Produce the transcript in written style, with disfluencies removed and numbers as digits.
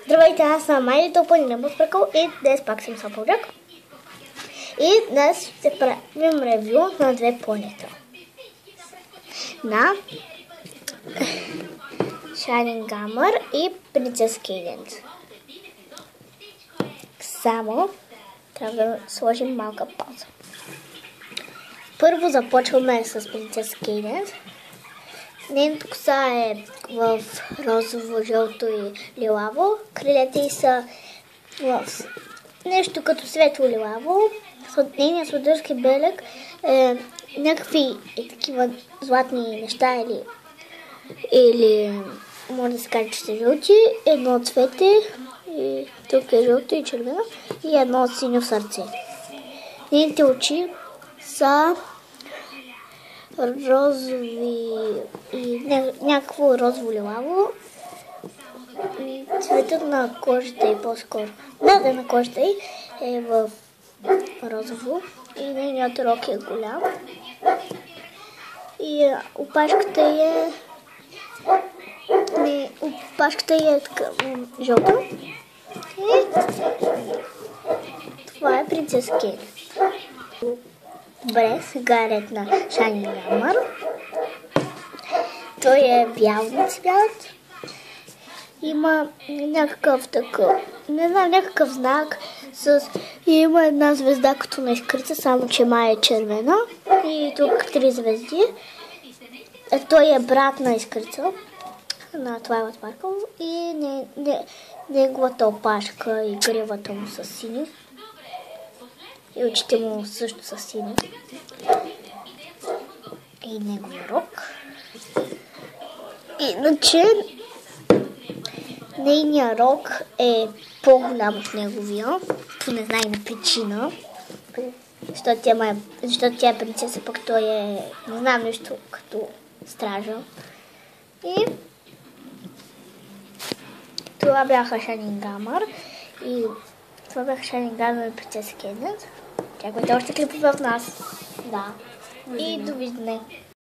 Здравейте, аз съм Майли Топън Небоспрекъл и днес пак съм Сапължак. И днес ще правим ревю на две планета. На Shining Grammar и Princess Cadance. Само трябва да сложим малка пауза. Първо започваме с Princess Cadance. Нейната коса е в розово, жълто и лилаво. Крилете й са в нещо като светло лилаво. Нейният сладърски белег е някакви такива златни неща или може да се каже, че са жълти. Едно цвете, и тук е жълто и червено и едно синьо сърце. Нейните очи са розови и някакво розово лилаво. Цветът на кожата и по-скоро. Да, на кожата е в розово и нейният рок е голям. И опашката е така жълта. И това е Princess Cadance. Добре, сега е ред на Shining Grammar. Той е бял на цвят. Има някакъв такъв, не знам, някакъв знак и има една звезда като на искрица, само че май е червена. И тук 3 звезди. Той е брат на искрица, на Twilight Sparkle, и неговата опашка и гривата му са сини. И очите му също са сини. И неговия рок. Иначе нейният рок е по-голям от неговия, по незнайна причина. Защото тя е принцеса, пък той е, не знам, нещо като стража. И това бяха Shining Grammar и това бяха Shining Grammar и Princess Cadance. Чакайте още клипове в нас. Да. И довиждане.